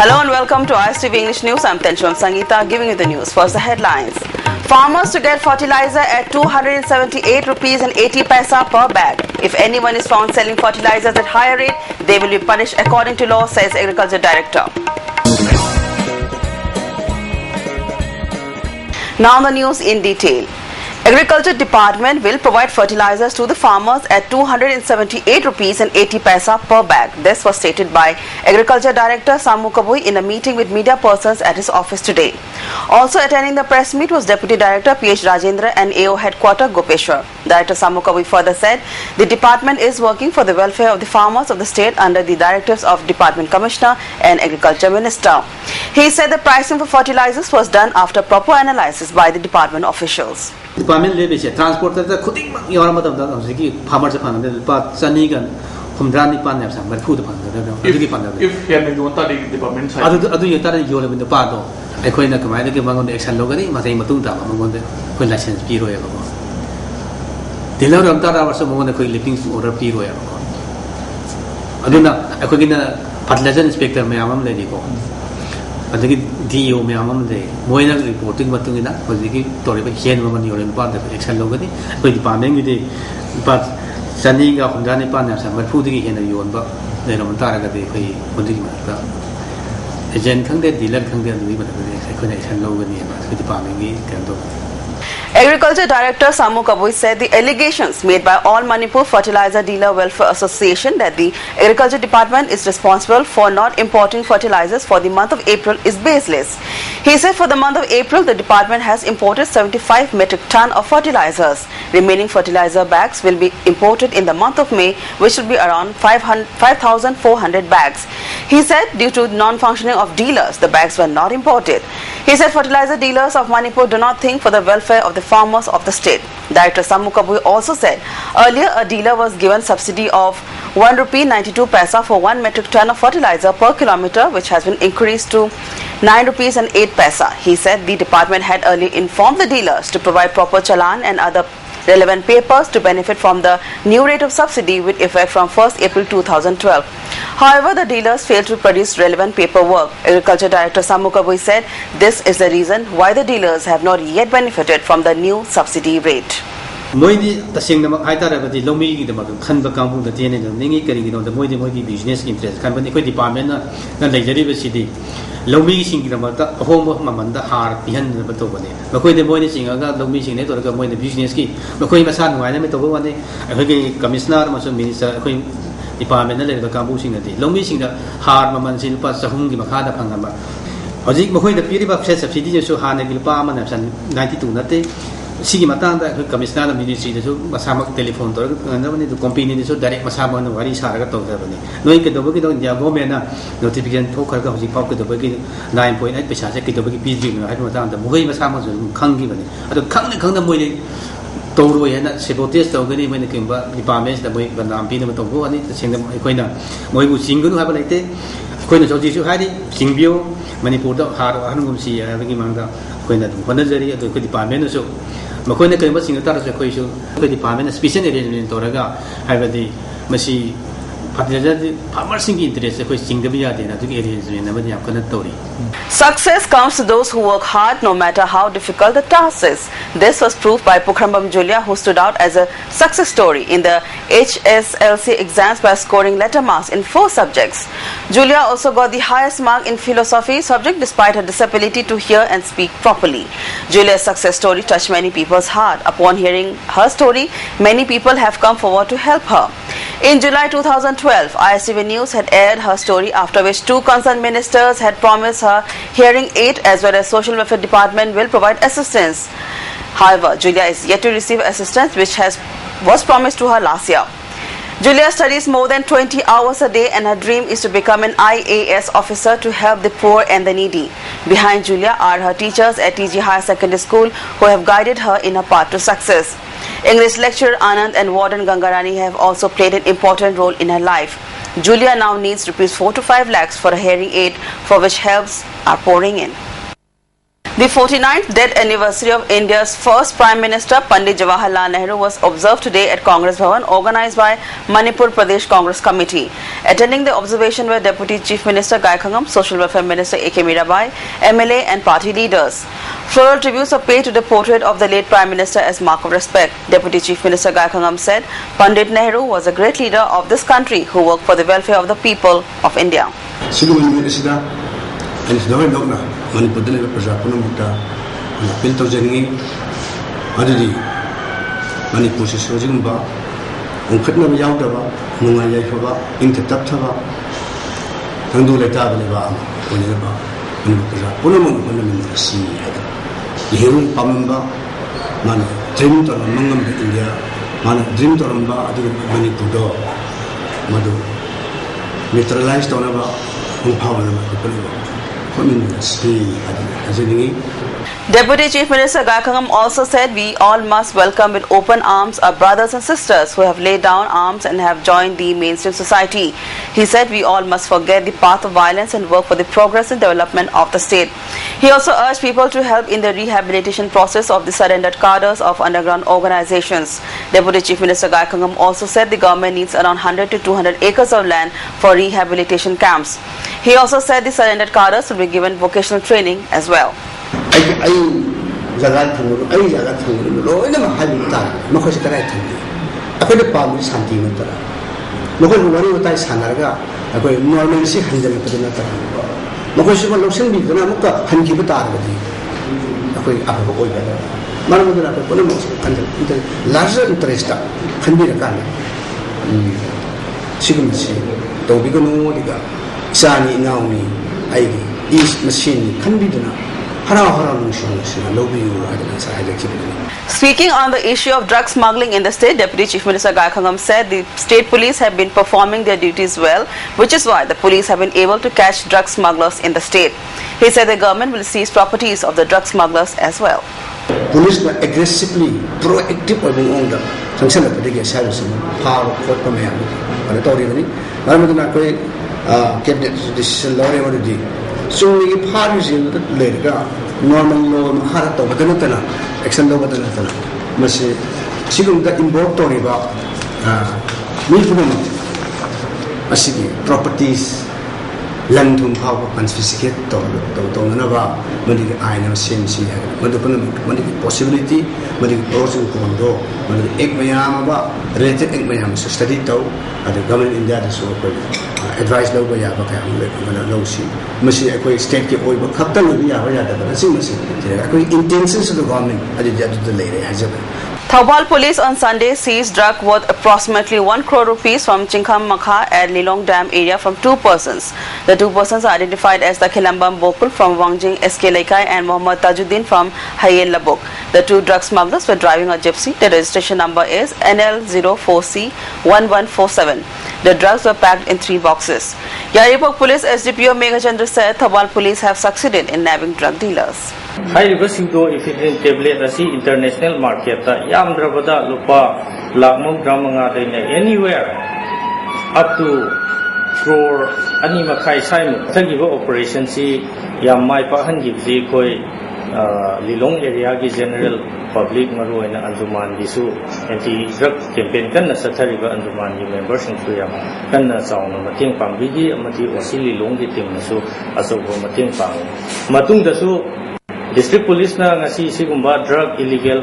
Hello and welcome to MAIBAM English News. I'm SANGEETA giving you the news. First, the headlines. Farmers to get fertilizer at 278 rupees and 80 paisa per bag. If anyone is found selling fertilizers at higher rate, they will be punished according to law, says Agriculture Director. Now the news in detail. Agriculture Department will provide fertilizers to the farmers at 278 rupees and 80 paisa per bag. This was stated by Agriculture Director Samukabui in a meeting with media persons at his office today. Also attending the press meet was Deputy Director PH Rajendra and AO Headquarter Gopeshwar. Director Samukabui further said the department is working for the welfare of the farmers of the state under the directives of Department Commissioner and Agriculture Minister. He said the pricing for fertilizers was done after proper analysis by the department officials. Department level transporter the cutting your mother farmers upon the part Sanigan from Drani Panam, but food upon the if you department, other you tell you in the Pado, I couldn't command the Mangon Exxon Logani, Masay Matunta, among the license Piro. The Lord of Tara was someone that could living order Piro. I do not, I could get a Patlajan inspector, my amam lady. I think DO may among the Moina reporting Matungina was the Tory Hen woman you're in part of Exxon Logani, with the Paming with the but sending up Dani Panas and putting in a yuan, but then on Taraga they pay Mudigma. A gen can get the left can get the connection Logani with the Paming can do. Agriculture Director Samukabui said the allegations made by All Manipur Fertilizer Dealer Welfare Association that the Agriculture Department is responsible for not importing fertilizers for the month of April is baseless. He said for the month of April, the department has imported 75 metric ton of fertilizers. Remaining fertilizer bags will be imported in the month of May, which will be around 5,400 bags. He said due to non-functioning of dealers, the bags were not imported. He said fertilizer dealers of Manipur do not think for the welfare of the farmers of the state. Director Samukabui also said earlier a dealer was given subsidy of 1 rupee 92 paisa for 1 metric ton of fertilizer per kilometer, which has been increased to 9 rupees and 8 paisa. He said the department had earlier informed the dealers to provide proper challan and other relevant papers to benefit from the new rate of subsidy with effect from 1st April 2012. However, the dealers failed to produce relevant paperwork. Agriculture Director Samukabui said this is the reason why the dealers have not yet benefited from the new subsidy rate. Moidi the Singam Haitara, the Lomi, the Kanba Kampu, the Tiene, the Ningi, the Moidi business interest, company department, and the University. Lomi sing the home of Mamanda heart behind the Batobani. Makoi the Moini sing, I got Lomi sing it or the business key. Makoi Masan, I am at Tobani, I heard Commissioner, Mason Minister, Department, the Kambu sing the Lomi sing the hard Maman Silpa, Sahungi Makada Pangama. Ozik Makoi the period of Chess of City, so Hanagil Palman and 92 Nate. Sigi Matanda, Commissioner Ministry, the Masama telephone, and the company so direct Masama and Wari Saraga to the no can do in Yagomena, notification poker of the pocket of 9.8 percent, second of PG, I don't know the Mohi Masama can't give it. I don't come the Moy Toro and Sebotist of the when the departments the way Banam Pina to go and sing them Equina. Moy single have like that. Queen of Joji Hadi, Singbio, Manipur, Hard, Hangumsi, having Manda, Queen of Panazari, the department so. Makona came was in the Tarasa department, especially in Toraga, have the Masi Parsing interest, questioning the Via to areas in the Success comes to those who work hard no matter how difficult the task is. This was proved by Pukhrambam Julia, who stood out as a success story in the HSLC exams by scoring letter marks in 4 subjects. Julia also got the highest mark in philosophy subject despite her disability to hear and speak properly. Julia's success story touched many people's heart. Upon hearing her story, many people have come forward to help her. In July 2012, MAIBAM News had aired her story, after which 2 concerned ministers had promised her hearing aid as well as Social Welfare Department will provide assistance. However, Julia is yet to receive assistance which was promised to her last year. Julia studies more than 20 hours a day and her dream is to become an IAS officer to help the poor and the needy. Behind Julia are her teachers at TG Higher Secondary School who have guided her in her path to success. English lecturer Anand and warden Gangarani have also played an important role in her life. Julia now needs rupees 4 to 5 lakhs for a hearing aid, for which helps are pouring in. The 49th death anniversary of India's first Prime Minister Pandit Jawaharlal Nehru was observed today at Congress Bhavan, organized by Manipur Pradesh Congress Committee. Attending the observation were Deputy Chief Minister Gai Khangam, Social Welfare Minister A.K. Mirabai, MLA and party leaders. Floral tributes were paid to the portrait of the late Prime Minister as mark of respect. Deputy Chief Minister Gai Khangam said Pandit Nehru was a great leader of this country who worked for the welfare of the people of India. Manipur deliver Prajapuna Mutta and appeal to Jenny Adidi Manipur Sojumba, Unkatna Yaudava, Nungayava, Intertaptava, Kandu Leta Liva, Unilaba, Punamum, sea, the Hirun Pamamba, Man dreamed on Mungam India, Man dreamed on Manipur, Madu neutralized on about Umpawa. Deputy Chief Minister Gai Khangam also said we all must welcome with open arms our brothers and sisters who have laid down arms and have joined the mainstream society. He said we all must forget the path of violence and work for the progress and development of the state. He also urged people to help in the rehabilitation process of the surrendered cadres of underground organizations. Deputy Chief Minister Gai Khangam also said the government needs around 100 to 200 acres of land for rehabilitation camps. He also said the surrendered cadres will be given vocational training as well. Larger interest can be the Sani Naomi, East machine can be done. Speaking on the issue of drug smuggling in the state, Deputy Chief Minister Gai Khangam said the state police have been performing their duties well, which is why the police have been able to catch drug smugglers in the state. He said the government will seize properties of the drug smugglers as well. Police were aggressively proactive on the function of the service power for command. But cabinet decision law already. So we parties in the later normal law Mahara Tobatanatana, action Tobatanatana. Must Sigum that involved Toriba Milfum Masiki properties, land to power and sophisticate Tonava, Madi I never seen see Madi possibility, Madi Rosen Condo, Madi Ekmayama, related Ekmayam, so study to the government in that so advice low by low sea. Machine a state keep over capital will be our intentions of the government at the lady has ever. Thawbal police on Sunday seized drug worth approximately 1 crore rupees from Chinkham Makha at Lilong Dam area from 2 persons. The 2 persons are identified as the Khilambam Bokul from Wangjing SK Laikai and Muhammad Tajuddin from Hayen Labuk. The 2 drug smugglers were driving a gypsy. The registration number is NL04C1147. The drugs were packed in 3 boxes. Yaripok Police SDPO Meghachandra said Thawbal police have succeeded in nabbing drug dealers. Hairibasingdo ephedrine tablet asi international market ta yamdrabada lupa lakmong dramanga daina anywhere up to crore ani makhai saimu thagiba operation si yam mai pa hangi koi Lilong area ki general public maruina anjuman disu anti drug campaign kan sathariba anjuman ni members ingku yam kan chauna mating pangbigi amati osi Lilong ki team nasu asobo mating pang matung dasu District Police na ngasi sigumba drug illegal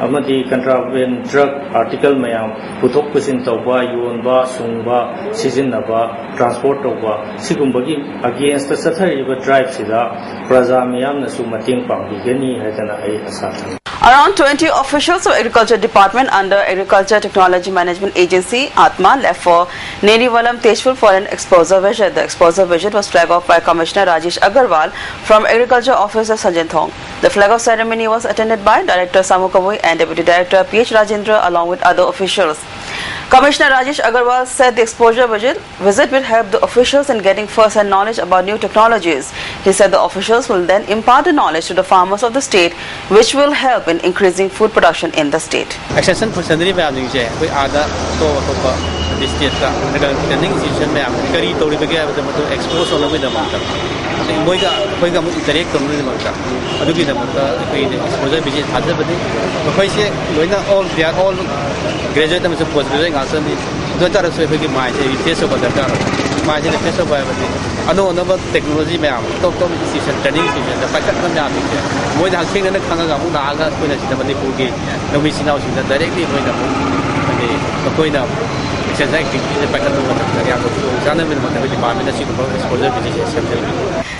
amadi contraband drug article mayam puthok pusin tawba yonba sungba sijinnaba transport tawba sigumbagi against the sathariba drive sida praja mayam nasu mating pangbigani haidana ai asa thang. Around 20 officials of Agriculture Department under Agriculture Technology Management Agency, Atma, left for Nerivalam Tejpur for an exposure visit. The exposure visit was flagged off by Commissioner Rajesh Agarwal from Agriculture Officer Sanjay Thong. The flag off ceremony was attended by Director Samu Kabui and Deputy Director PH Rajendra along with other officials. Commissioner Rajesh Agarwal said the exposure visit will help the officials in getting first-hand knowledge about new technologies. He said the officials will then impart the knowledge to the farmers of the state, which will help in increasing food production in the state. Extension for Sandri Bam, we are the state training institution carry to the expose on with the mountain. Moiga direct to the mountain. Aduki the exposure visit has they are all graduate and postgraduate answer. Don't tell us if we might face over the car. My face over I know another technology ma'am, talk to institution, training institution, the fact that more than king and the Kananga, when it's the Manipugi, no missing out directly when the point of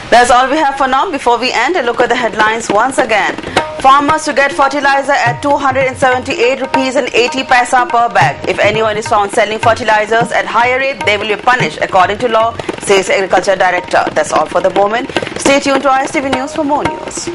That's all we have for now. Before we end, a look at the headlines once again. Farmers to get fertilizer at 278 rupees and 80 paisa per bag. If anyone is found selling fertilizers at higher rate, they will be punished according to law, says Agriculture Director. That's all for the moment. Stay tuned to ISTV News for more news.